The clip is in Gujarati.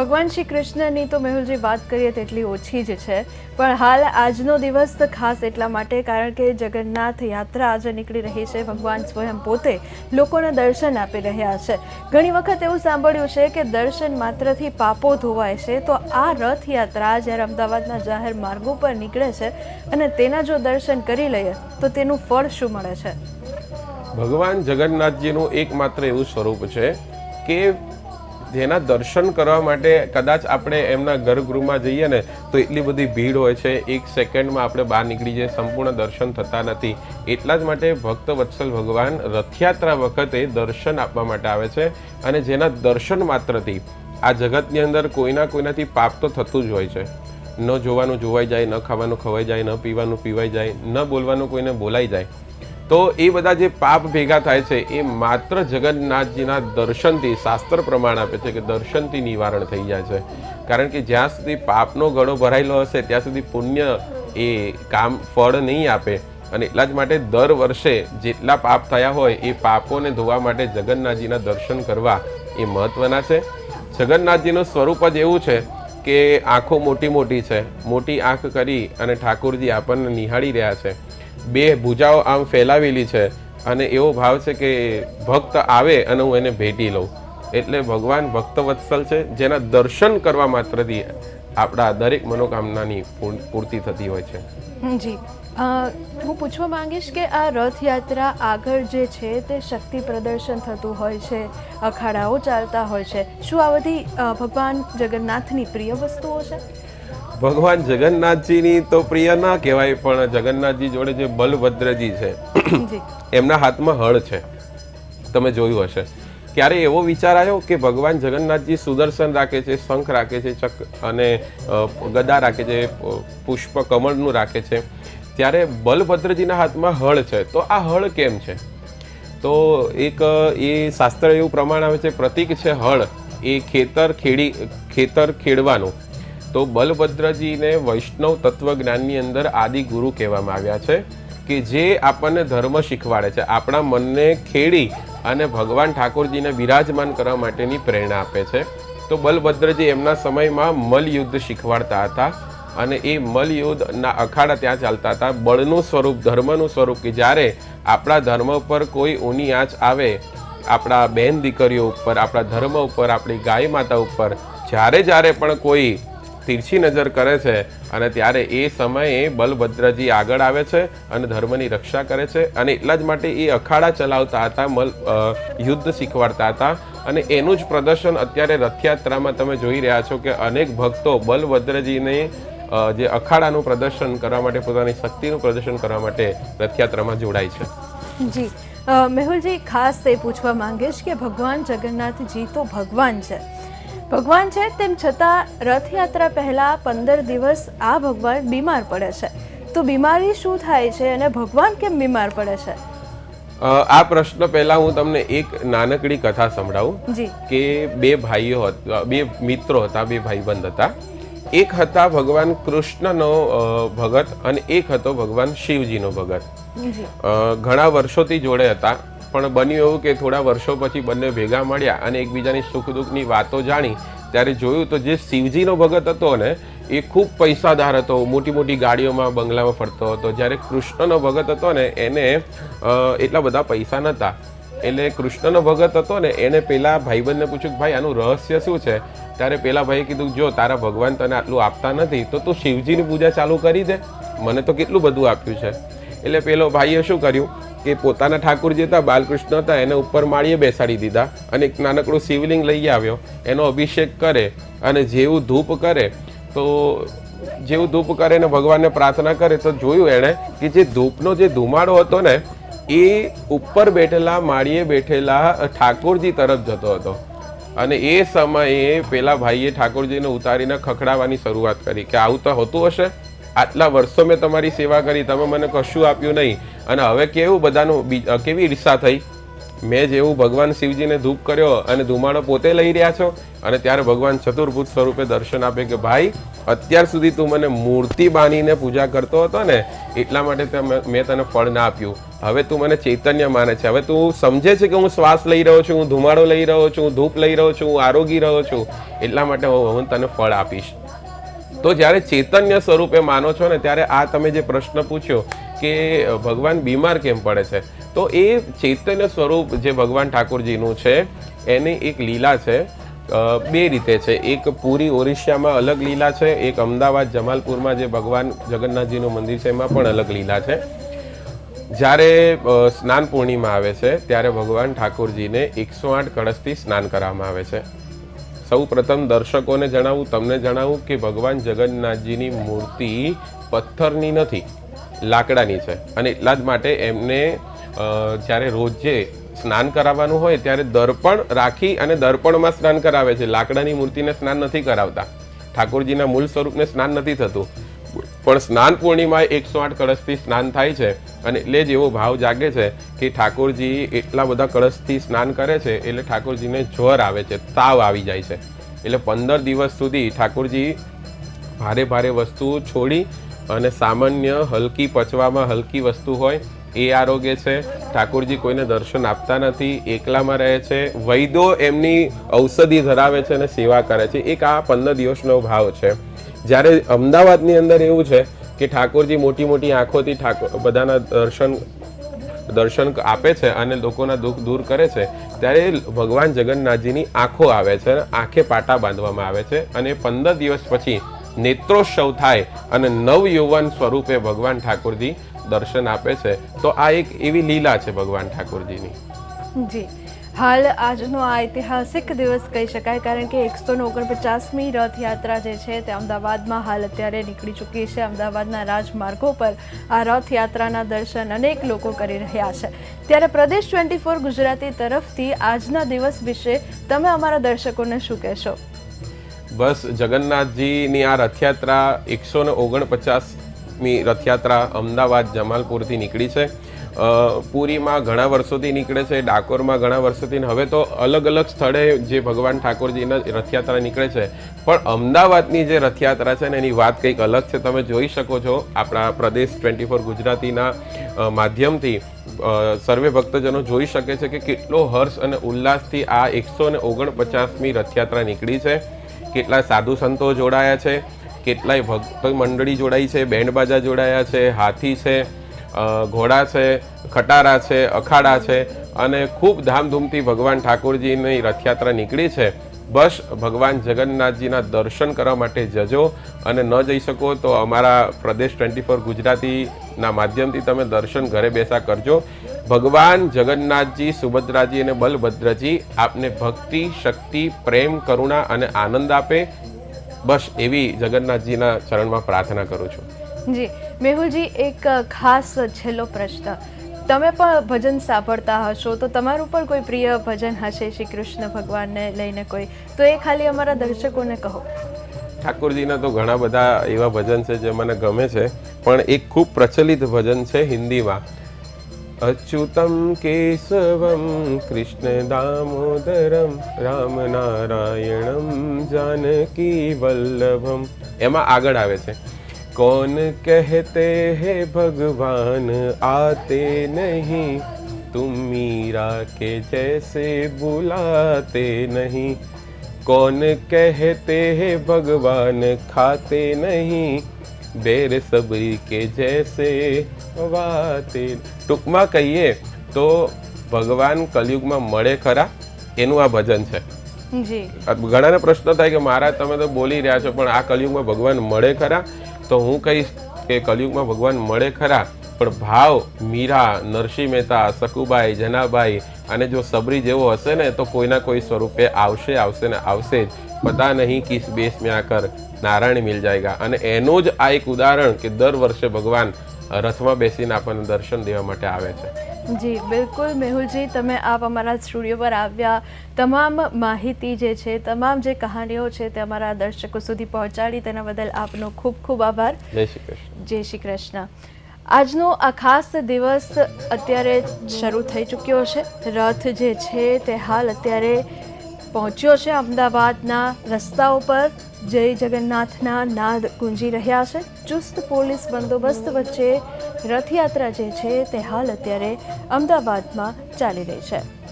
ભગવાન શ્રી કૃષ્ણની તો મેહુલજી વાત કરીએ તેટલી ઓછી જ છે, પણ હાલ આજનો દિવસ ખાસ એટલા માટે કારણ કે જગન્નાથ યાત્રા આજે નીકળી રહી છે. ભગવાન સ્વયં પોતે લોકોને દર્શન આપી રહ્યા છે. ઘણી વખત એવું સાંભળ્યું છે કે દર્શન માત્રથી પાપો ધોવાય છે, તો આ રથયાત્રા જ્યારે અમદાવાદના જાહેર માર્ગો પર નીકળે છે અને તેના જો દર્શન કરી લઈએ તો તેનું ફળ શું મળે છે? ભગવાન જગન્નાથજીનું એકમાત્ર એવું સ્વરૂપ છે કે જેના દર્શન કરવા માટે કદાચ આપણે એમના ગર્ભગૃહમાં જઈએ ને તો એટલી બધી ભીડ હોય છે, એક સેકન્ડમાં આપણે બહાર નીકળી જઈએ, સંપૂર્ણ દર્શન થતા નથી. એટલા જ માટે ભક્ત વત્સલ ભગવાન રથયાત્રા વખતે દર્શન આપવા માટે આવે છે અને જેના દર્શન માત્રથી આ જગતની અંદર કોઈનાથી પાપ તો થતું જ હોય છે. ન જોવાનું જોવાઈ જાય, ન ખાવાનું ખવાઈ જાય, ન પીવાનું પીવાઈ જાય, ન બોલવાનું કોઈને બોલાઈ જાય. તો એ બધા જે પાપ ભેગા થાય છે એ માત્ર જગન્નાથજીના દર્શનથી, શાસ્ત્ર પ્રમાણ આપે છે કે દર્શનથી નિવારણ થઈ જાય છે. કારણ કે જ્યાં સુધી પાપનો ગળો ભરાયેલો હશે ત્યાં સુધી પુણ્ય એ કામ ફળ નહીં આપે. અને એટલા જ માટે દર વર્ષે જેટલા પાપ થયા હોય એ પાપોને ધોવા માટે જગન્નાથજીના દર્શન કરવા એ મહત્વના છે. જગન્નાથજીનું સ્વરૂપ જ એવું છે કે આંખો મોટી મોટી છે, મોટી આંખ કરી અને ઠાકોરજી આપણને નિહાળી રહ્યા છે. બે ભુજાઓ આમ ફેલાવેલી છે અને એવો ભાવ છે કે ભક્ત આવે અને હું એને ભેટી લઉં. એટલે ભગવાન ભક્તવત્સલ છે, જેના દર્શન કરવા માત્રથી આપણા દરેક મનોકામનાની પૂર્તિ થતી હોય છે. જી, હું પૂછવા માંગીશ કે આ રથયાત્રા આગળ જે છે તે શક્તિ પ્રદર્શન થતું હોય છે, અખાડાઓ ચાલતા હોય છે, શું આ બધી ભગવાન જગન્નાથની પ્રિય વસ્તુઓ છે? ભગવાન જગન્નાથજીની તો પ્રિય ના કહેવાય, પણ જગન્નાથજી જોડે જે બલભદ્રજી છે એમના હાથમાં હળ છે. તમે જોયું હશે. ક્યારે એવો વિચાર આવ્યો કે ભગવાન જગન્નાથજી સુદર્શન રાખે છે, શંખ રાખે છે, ચક્ર અને ગદા રાખે છે, પુષ્પ કમળનું રાખે છે, ત્યારે બલભદ્રજીના હાથમાં હળ છે. તો આ હળ કેમ છે? તો એક એ શાસ્ત્ર એવું પ્રમાણ આવે છે, પ્રતીક છે હળ એ ખેતર ખેડવાનું. તો બલભદ્રજીને વૈષ્ણવ તત્વજ્ઞાનની અંદર આદિ ગુરુ કહેવામાં આવ્યા છે કે જે આપણને ધર્મ શીખવાડે છે, આપણા મનને ખેડી અને ભગવાન ઠાકોરજીને બિરાજમાન કરવા માટેની પ્રેરણા આપે છે. તો બલભદ્રજી એમના સમયમાં મલયુદ્ધ શીખવાડતા હતા અને એ મલયુદ્ધના અખાડા ત્યાં ચાલતા હતા. બળનું સ્વરૂપ, ધર્મનું સ્વરૂપ કે જ્યારે આપણા ધર્મ પર કોઈ ઊની આંચ આવે, આપણા બહેન દીકરીઓ ઉપર, આપણા ધર્મ ઉપર, આપણી ગાય માતા ઉપર જ્યારે પણ કોઈ તીરછી નજર કરે છે અને ત્યારે એ સમયે બલભદ્રજી આગળ આવે છે અને ધર્મની રક્ષા કરે છે. અને એટલા જ માટે એ અખાડા ચલાવતા હતા, યુદ્ધ શીખવાડતા હતા. અને એનું જ પ્રદર્શન અત્યારે રથયાત્રામાં તમે જોઈ રહ્યા છો કે અનેક ભક્તો બલભદ્રજીને જે અખાડાનું પ્રદર્શન કરવા માટે, પોતાની શક્તિનું પ્રદર્શન કરવા માટે રથયાત્રામાં જોડાય છે. જી, મેહુલજી ખાસ એ પૂછવા માંગીશ કે ભગવાન જગન્નાથજી તો ભગવાન છે, તેમ છતાં રથયાત્રા પહેલા 15 દિવસ આ ભગવાન બીમાર પડે છે. તો બીમારી શું થાય છે અને ભગવાન કેમ બીમાર પડે છે? આ પ્રશ્ન પહેલા હું તમને એક નાનકડી કથા સંભળાવું કે બે મિત્રો હતા, બે ભાઈબંધ હતા. એક હતા ભગવાન કૃષ્ણનો ભગત અને એક હતો ભગવાન શિવજીનો ભગત. ઘણા વર્ષોથી જોડે હતા, પણ બન્યું એવું કે થોડા વર્ષો પછી બંને ભેગા મળ્યા અને એકબીજાની સુખ દુઃખની વાતો જાણી ત્યારે જોયું તો જે શિવજીનો ભગત હતો ને એ ખૂબ પૈસાદાર હતો, મોટી મોટી ગાડીઓમાં, બંગલામાં ફરતો હતો. જ્યારે કૃષ્ણનો ભગત હતો ને એને એટલા બધા પૈસા નહોતા. એટલે કૃષ્ણનો ભગત હતો ને એને પેલા ભાઈબંધને પૂછ્યું કે ભાઈ આનું રહસ્ય શું છે? ત્યારે પેલા ભાઈએ કીધું જો તારા ભગવાન તને આટલું આપતા નથી તો તું શિવજીની પૂજા ચાલુ કરી દે, મને તો કેટલું બધું આપ્યું છે. એટલે પેલો ભાઈએ શું કર્યું કે પોતાના ઠાકોરજી હતા, બાલકૃષ્ણ હતા, એને ઉપર માળીએ બેસાડી દીધા અને એક નાનકડું શિવલિંગ લઈ આવ્યો, એનો અભિષેક કરે અને જેવું ધૂપ કરે ને ભગવાનને પ્રાર્થના કરે તો જોયું એણે કે જે ધૂપનો જે ધુમાડો હતો ને એ ઉપર બેઠેલા, માળીએ બેઠેલા ઠાકોરજી તરફ જતો હતો. અને એ સમયે પેલા ભાઈએ ઠાકોરજીને ઉતારીને ખખડાવવાની શરૂઆત કરી કે આવું તો હોતું હશે, આટલા વર્ષો મેં તમારી સેવા કરી, તમે મને કશું આપ્યું નહીં અને હવે કેવું બધાનું કેવી ઈર્ષા થઈ? મેં જેવું ભગવાન શિવજીને ધૂપ કર્યો અને ધુમાડો પોતે લઈ રહ્યા છો. અને ત્યારે ભગવાન ચતુર્ભુજ સ્વરૂપે દર્શન આપે કે ભાઈ અત્યાર સુધી તું મને મૂર્તિ બાંધીને પૂજા કરતો હતો ને એટલા માટે મેં તને ફળ ના આપ્યું, હવે તું મને ચૈતન્ય માને છે, હવે તું સમજે છે કે હું શ્વાસ લઈ રહ્યો છું, હું ધુમાડો લઈ રહ્યો છું, હું ધૂપ લઈ રહ્યો છું, હું આરોગી રહ્યો છું, એટલા માટે હું તને ફળ આપીશ. તો જ્યારે ચૈતન્ય સ્વરૂપે માનો છો ને, ત્યારે આ તમે જે પ્રશ્ન પૂછ્યો કે ભગવાન બીમાર કેમ પડે છે, તો એ ચૈતન્ય સ્વરૂપ જે ભગવાન ઠાકોરજીનું છે એની એક લીલા છે. બે રીતે છે. એક પૂરી ઓરિસ્સામાં અલગ લીલા છે, એક અમદાવાદ જમાલપુરમાં જે ભગવાન જગન્નાથજીનું મંદિર છે એમાં પણ અલગ લીલા છે. જ્યારે સ્નાન પૂર્ણિમા આવે છે ત્યારે ભગવાન ઠાકોરજીને 108 કળશથી સ્નાન કરવામાં આવે છે. સૌ પ્રથમ દર્શકોને જણાવું, તમને જણાવું કે ભગવાન જગન્નાથજીની મૂર્તિ પથ્થરની નથી, લાકડાની છે. અને એટલા જ માટે એમને જ્યારે રોજે સ્નાન કરાવવાનું હોય ત્યારે દર્પણ રાખી અને દર્પણમાં સ્નાન કરાવે છે. લાકડાની મૂર્તિને સ્નાન નથી કરાવતા, ઠાકોરજીના મૂળ સ્વરૂપને સ્નાન નથી થતું. પણ સ્નાન પૂર્ણિમાએ 108 કળશથી સ્નાન થાય છે અને એટલે જ એવો ભાવ જાગે છે કે ઠાકોરજી એટલા બધા કળશથી સ્નાન કરે છે એટલે ઠાકોરજીને જ્વર આવે છે, તાવ આવી જાય છે. એટલે 15 દિવસ સુધી ઠાકોરજી ભારે ભારે વસ્તુ છોડી અને સામાન્ય હલકી પચવામાં હલકી વસ્તુ હોય એ આરોગ્ય છે. ઠાકોરજી કોઈને દર્શન આપતા નથી, એકલામાં રહે છે, વૈદો એમની ઔષધિ ધરાવે છે અને સેવા કરે છે. એક આ 15 દિવસનો ભાવ છે. જ્યારે અમદાવાદની અંદર એવું છે કે ઠાકોરજી મોટી મોટી આંખોથી બધાના દર્શન આપે છે અને લોકોના દુઃખ દૂર કરે છે, ત્યારે ભગવાન જગન્નાથજીની આંખો આવે છે અને આંખે પાટા બાંધવામાં આવે છે અને 15 દિવસ પછી નેત્રોત્સવ થાય અને નવયૌવન સ્વરૂપે ભગવાન ઠાકોરજી દર્શન આપે છે. તો આ એક એવી લીલા છે ભગવાન ઠાકોરજીની. જી, હાલ આજનો આ ઐતિહાસિક દિવસ કહી શકાય, કારણ કે 149મી રથયાત્રા જે છે તે અમદાવાદમાં હાલ અત્યારે નીકળી ચૂકી છે. અમદાવાદના રાજમાર્ગો પર આ રથયાત્રાના દર્શન અનેક લોકો કરી રહ્યા છે. ત્યારે પ્રદેશ 24 ગુજરાતી તરફથી આજના દિવસ વિશે તમે અમારા દર્શકોને શું કહેશો? બસ, જગન્નાથજીની આ રથયાત્રા 149મી રથયાત્રા અમદાવાદ જમાલપુરથી નીકળી છે. પુરીમાં ઘણા વર્ષોથી નીકળે છે, ડાકોરમાં ઘણા વર્ષોથી, હવે તો અલગ અલગ સ્થળે જે ભગવાન ઠાકોરજીના રથયાત્રા નીકળે છે. પણ અમદાવાદની જે રથયાત્રા છે ને એની વાત કંઈક અલગ છે. તમે જોઈ શકો છો આપણા પ્રદેશ 24 ગુજરાતીના માધ્યમથી સર્વે ભક્તજનો જોઈ શકે છે કે કેટલો હર્ષ અને ઉલ્લાસથી આ 149મી રથયાત્રા નીકળી છે. કેટલા સાધુ સંતો જોડાયા છે, કેટલાય ભક્ત મંડળી જોડાઈ છે, બેન્ડ બાજા જોડાયા છે, હાથી છે, ઘોડા છે, ખટારા છે, અખાડા છે અને ખૂબ ધામધૂમથી ભગવાન ઠાકોરજીની રથયાત્રા નીકળી છે. બસ, ભગવાન જગન્નાથજીના દર્શન કરવા માટે જજો અને ન જઈ શકો તો અમારા પ્રદેશ 24 ગુજરાતીના માધ્યમથી તમે દર્શન ઘરે બેસા કરજો. ભગવાન જગન્નાથજી, સુભદ્રાજી અને બલભદ્રજી આપને ભક્તિ, શક્તિ, પ્રેમ, કરુણા અને આનંદ આપે. બસ એવી જગન્નાથજીના ચરણમાં પ્રાર્થના કરું છું. જી મેહુલજી, એક ખાસ છેલ્લો પ્રશ્ન. તમે પણ ભજન સાંભળતા હશો તો તમારું પણ કોઈ પ્રિય ભજન હશે શ્રી કૃષ્ણ ભગવાનને લઈને કોઈ, તો એ ખાલી અમારા દર્શકોને કહો. ઠાકોરજીના તો ઘણા બધા એવા ભજન છે જે મને ગમે છે, પણ એક ખૂબ પ્રચલિત ભજન છે હિન્દીમાં, અચ્યુતમ કેશવમ કૃષ્ણ દામોદરમ રામ નારાયણમ જાનકી વલ્લભમ. એમાં આગળ આવે છે, कौन कहते हैं भगवान आते नहीं, तुम मीरा के जैसे बुलाते नहीं. कौन कहते हैं भगवान खाते नहीं, बेर सबरी के जैसे वाते. ટૂંકમાં કહીએ તો ભગવાન કલયુગમાં મળે ખરા, એનું આ ભજન છે. જી, ઘણાને પ્રશ્ન થાય કે મહારાજ તમે તો બોલી રહ્યા છો પણ આ કલયુગમાં ભગવાન મળે ખરા? તો હું કહીશ કે કલયુગમાં ભગવાન મળે ખરા, પણ ભાવ મીરા, નરસિંહ મહેતા, સકુબાઈ, જનાબાઈ અને જો સબરી જેવો હશે ને તો કોઈના કોઈ સ્વરૂપે આવશે ને આવશે જ. પતા નહીં કિસ બેસ મેં આકર નારાયણ મિલ જાયગા. અને એનું જ આ એક ઉદાહરણ કે દર વર્ષે ભગવાન રથમાં બેસીને આપણને દર્શન દેવા માટે આવે છે. જી બિલકુલ મેહુલજી, તમે આપ અમારા સ્ટુડિયો પર આવ્યા, તમામ માહિતી જે છે, તમામ જે કહાનીઓ છે તે અમારા દર્શકો સુધી પહોંચાડી, તેના બદલ આપનો ખૂબ ખૂબ આભાર. જય શ્રી કૃષ્ણ. જય શ્રી કૃષ્ણ. આજનો આ ખાસ દિવસ અત્યારે શરૂ થઈ ચૂક્યો છે. રથ જે છે તે હાલ અત્યારે પહોંચ્યો છે. અમદાવાદના રસ્તાઓ પર જય જગન્નાથના નાદ ગુંજી રહ્યા છે. ચુસ્ત પોલીસ બંદોબસ્ત વચ્ચે રથયાત્રા જે છે તે હાલ અત્યારે અમદાવાદમાં ચાલી રહી છે.